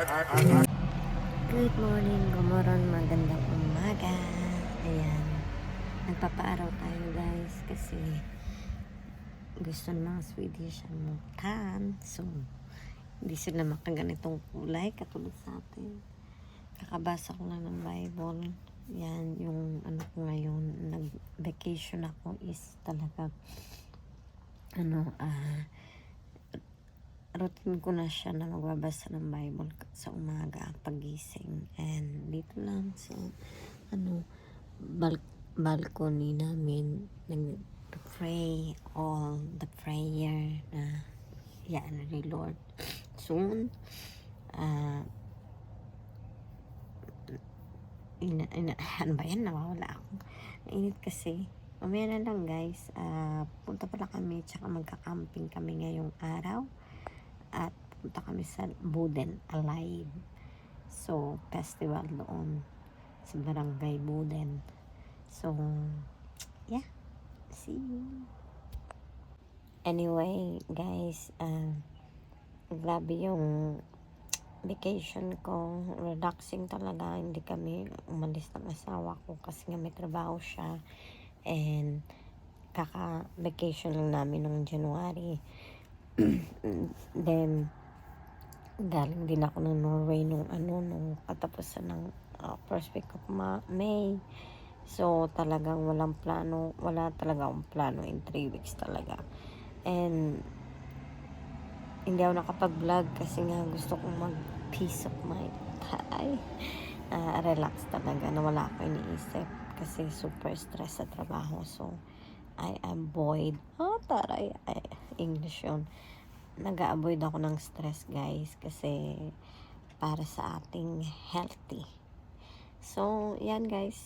Good morning, gumuron, magandang umaga. Ayan, nagpapaaraw tayo guys kasi gusto ng mga Swedish ang tan. So, hindi sila makaganitong kulay katulad sa atin. Kakabasa ko lang ng Bible. Yan, yung ano ko ngayon, nag-vacation ako is talaga routine ko na siya na magbabasa ng Bible sa umaga pagising, and dito lang sa balcony namin nag-pray all the prayer na yan ni Lord soon. Ano ba yan, nawawala ako, nainit kasi. Mamaya na lang guys, punta pala kami tsaka magka-camping kami ngayong araw at punta kami sa Buden Alive. So, festival doon sa Barangay Buden. So, yeah. See you. Anyway, guys, grabe yung vacation ko. Relaxing talaga. Hindi kami umalis ng asawa ko kasi nga may trabaho siya. And kaka-vacation lang namin noong January. Then galing din ako ng Norway nung katapusan ng first week of May. So talagang wala talaga akong plano in 3 weeks talaga. And hindi ako nakapag-vlog kasi nga gusto kong mag-peace of mind. Relax talaga, na wala ako iniisip kasi super stress sa trabaho. So I am void. English yun. Nag-a-avoid ako ng stress guys kasi para sa ating healthy. So yan guys,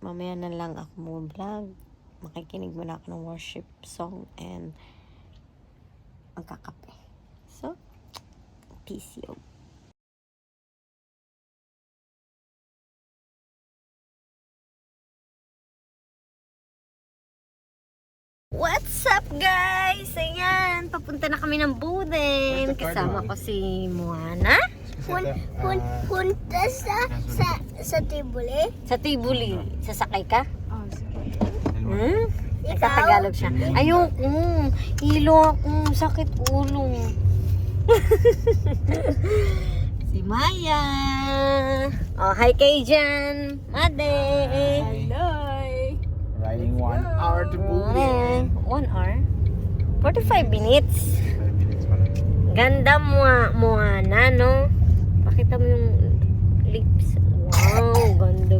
mamaya na lang ako mag-vlog. Makikinig muna ako ng worship song and magkakape. So, peace you. What's up guys? Ayan, papunta na kami ng Buden. Kasama ko si Moana. Punta sa Tibuli? Sa Tibuli. Sasakay ka? Oh, sige. Nagtatagalog siya. Ayoko. Hilo ako. Sakit ulo. Si Maya. Oh, hi kay Jan. Made. Hello. Riding 1 hour to Buden. 1 hour? 45 minutes. 5 minutes pa lang. Ganda Moana, no? Pakita mo yung lips. Wow, ganda.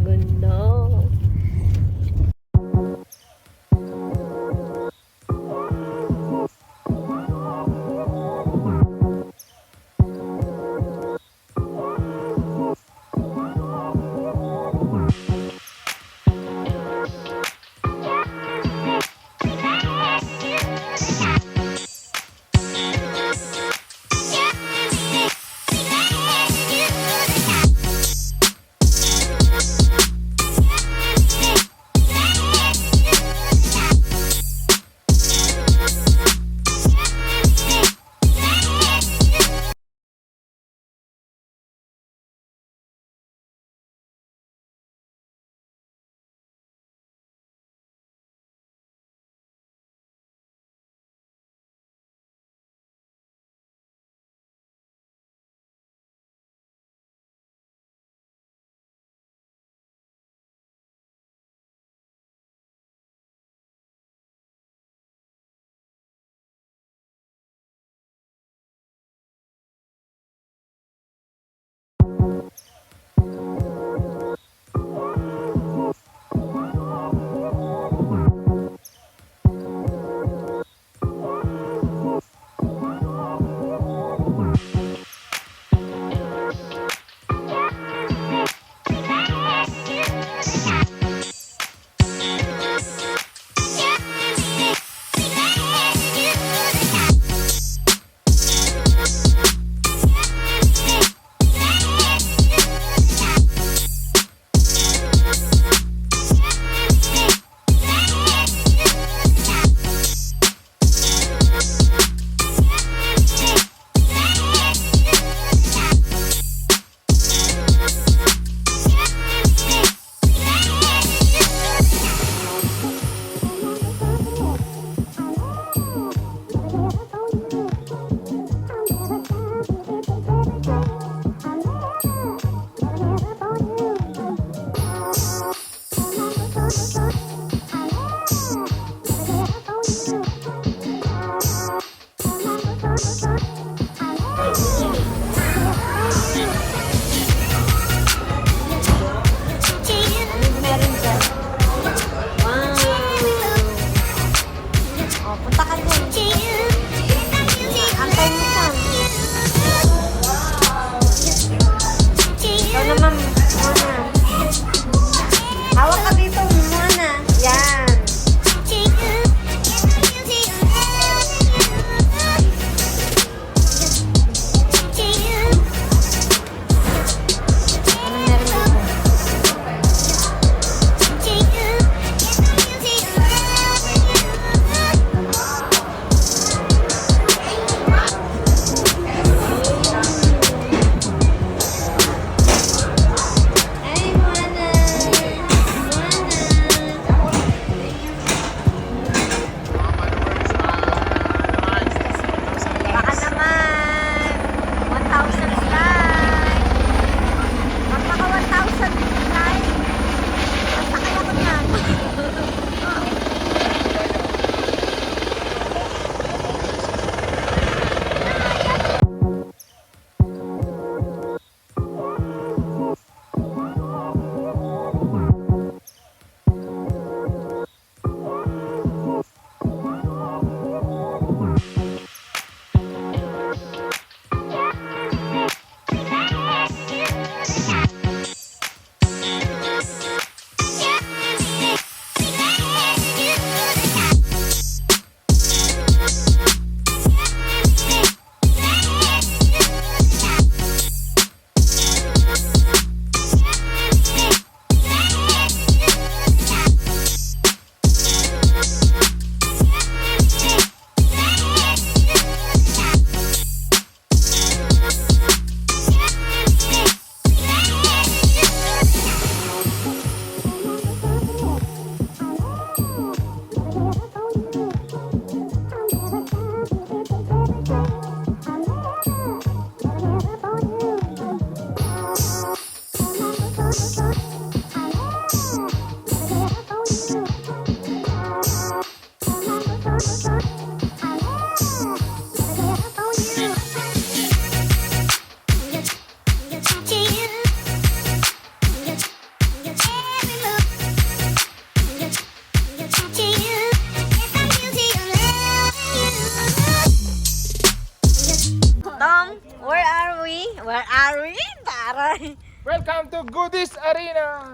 Ari, taray. Welcome to Goodies Arena!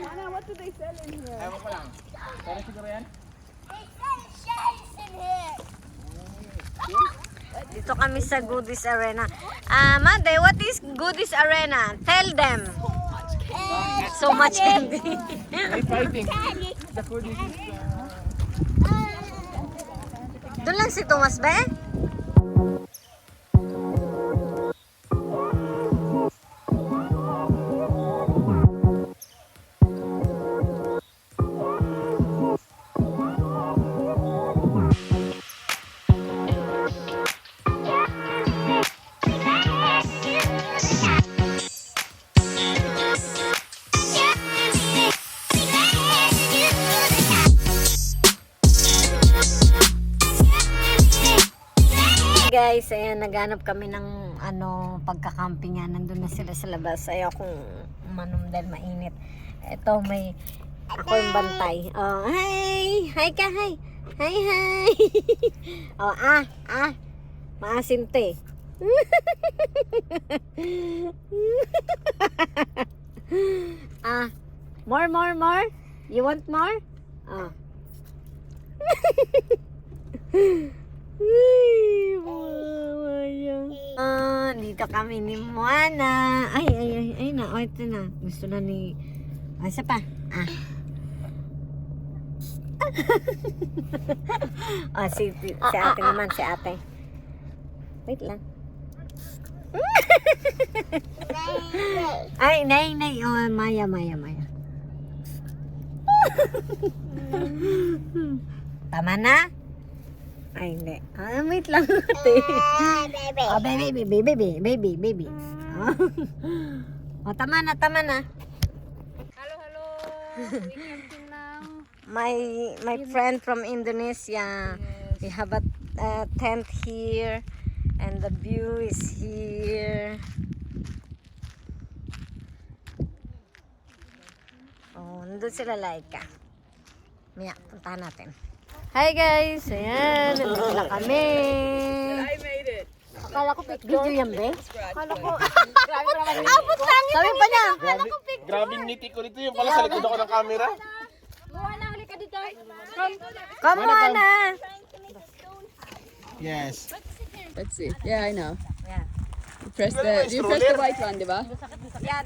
Anna, what do they sell in here? Ewan ko lang. Pero siguro yan? They sell shells in here. Dito kami sa Goodies Arena. Made, what is Goodies Arena? Tell them. So much candy. They fighting. The Goodies is... Doon lang si Thomas, be? Guys, ayan, naghanap kami ng pagkakampingan. Nandun na sila sa labas. Ayaw kong umanom dahil mainit. Ito, ako yung bantay. Oh, hi! Hi ka, hi! Hi, hi! Oh, maasim to eh. More? You want more? Oh. Dito kami ni Moana. Ay na. Oh, ito na. Gusto na ni... Isa pa. Si ate naman. Si ate. Wait lang. Ay, nay. Oh, Maya. Tama na? Ay, hindi. Wait lang. Baby. Oh, tama na. Hello. We camping now. My friend from Indonesia. Yes. We have a tent here. And the view is here. Oh, nandun sila Laika. Maya, puntahan natin. Hi guys! Ayan, nandun na kami. I made it. Akala ko video yan, be? Akala ko. Sabi pa niya. Grabe niti ko dito yung pala sa likod ako ng camera. Moana, halika dito. Come on na! Yes. Let's see. Yeah, I know. Yeah. You press the white one, diba? Yeah,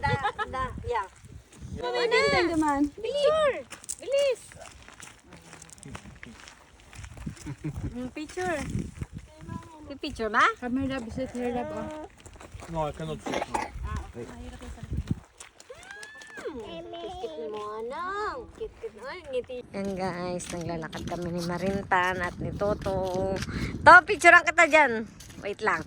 yeah. Tingnan man. Bilis! Picture. May picture ba? Camera, bisit here, oh. No, I cannot see. Kit mo ano? Kit. Ay, ngiti. Yan guys, naglalakad kami ni Marintan at ni Toto. To, picturean kita dyan. Wait lang.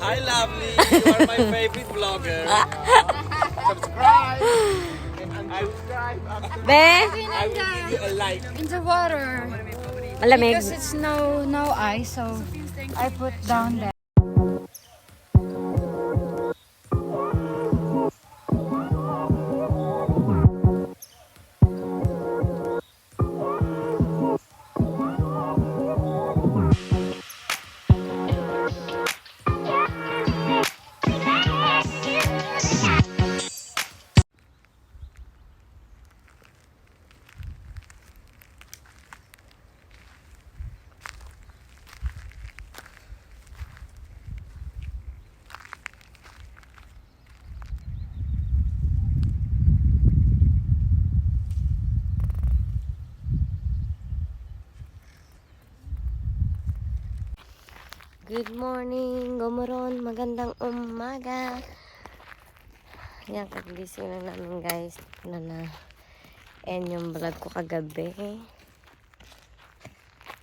Hi, lovely. You are my favorite vlogger. Subscribe and unsubscribe after. Be, I will give you a like. In the water. malamig. Because it's no ice, so I put down there. Good morning, Gomoron. Magandang umaga. Yan, kagising lang namin guys. And yung vlog ko kagabi.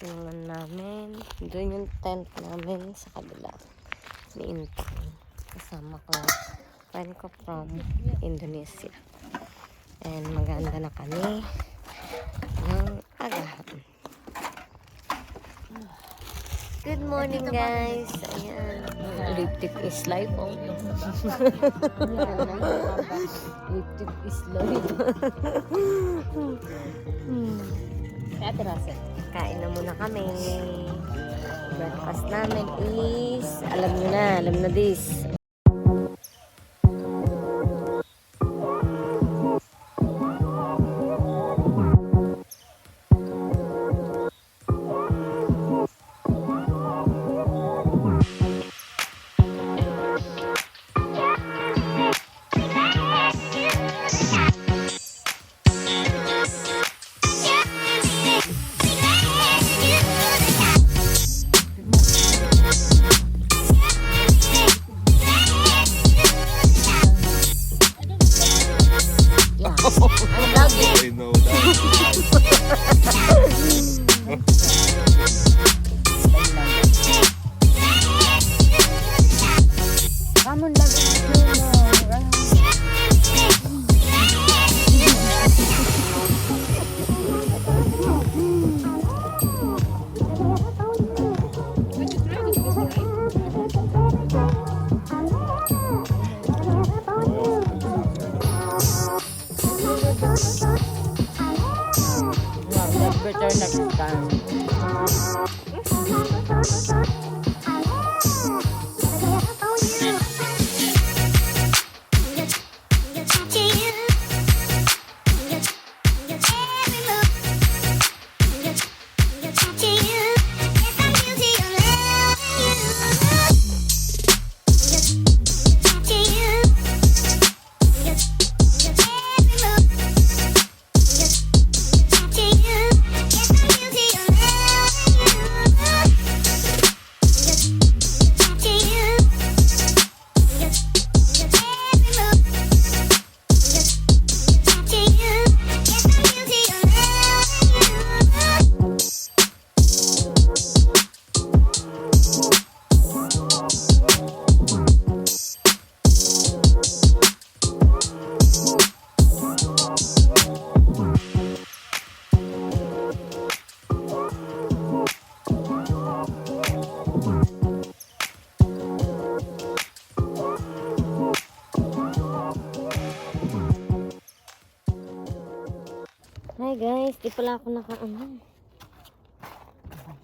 Tingnan namin. Doon yung tent namin sa kabila. Ni Intang. Kasama ko. Friend ko from Indonesia. And maganda na kami ng agahan. Good morning guys. Ayan. Lipstick is life. Oh. Lipstick is life. Kain na muna kami. Breakfast namin is, alam na this. I know that. Better next time. Hi guys, di pala ako nakaano.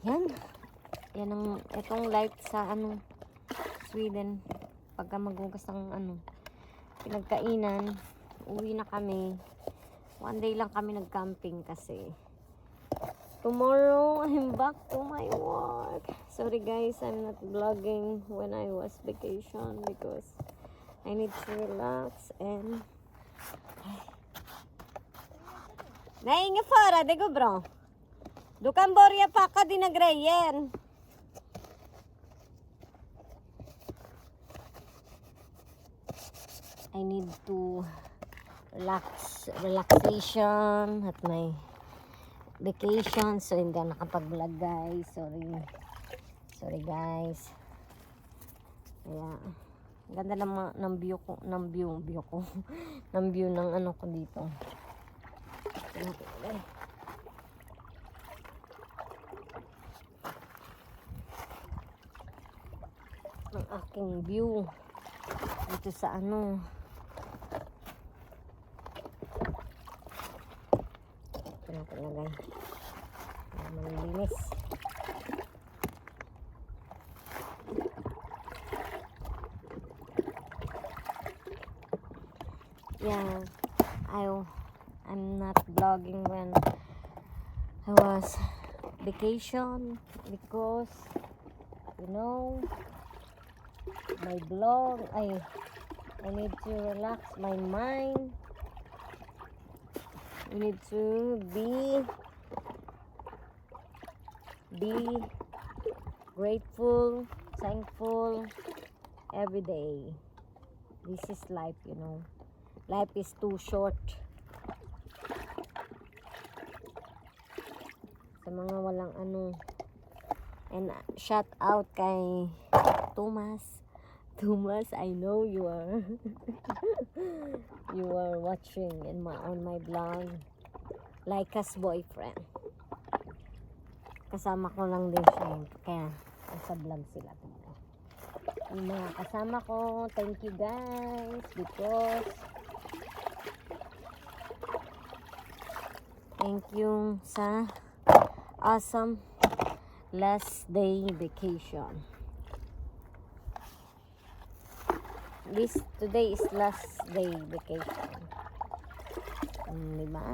Ayan. Yan ang, itong light sa Sweden. Pagka maghugas ng pinagkainan, uwi na kami. One day lang kami nag-camping kasi tomorrow I'm back to my work. Sorry guys, I'm not vlogging when I was vacation because I need to relax and nainga fara, de go bro. Dukan borya pa ka di nagreyen. I need to relaxation at my vacation. So hindi ako nakapag-vlog guys. Sorry guys. Kaya, ganda ng view ko, ng view ng ano ko dito. Ang aking view dito sa ano. Ito na talagay. Malinis. Yeah, I'm not vlogging when I was vacation because you know my vlog I need to relax my mind. I need to be grateful, thankful every day. This is life, you know. Life is too short. Sa mga walang ano. And shout out kay Thomas. Thomas, I know you are you are watching on my vlog. Laika's boyfriend. Kasama ko lang din siya. Kaya nasa vlog sila. Yung mga kasama ko, thank you guys because thank you sa awesome last day vacation. Today is last day vacation. Diba?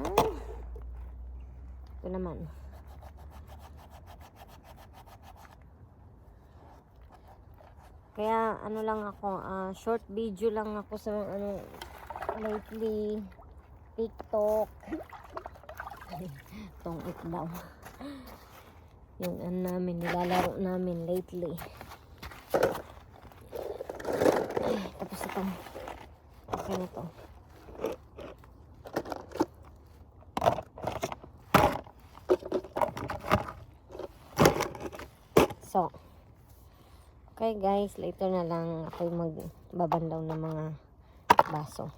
Ito naman. Kaya ano lang ako, short video lang ako sa ano lately TikTok. Itong itlaw. Yung ano namin, nilalaro namin lately. Ay, tapos itong okay na to. So, okay guys, later na lang ako magbabandaw ng mga baso.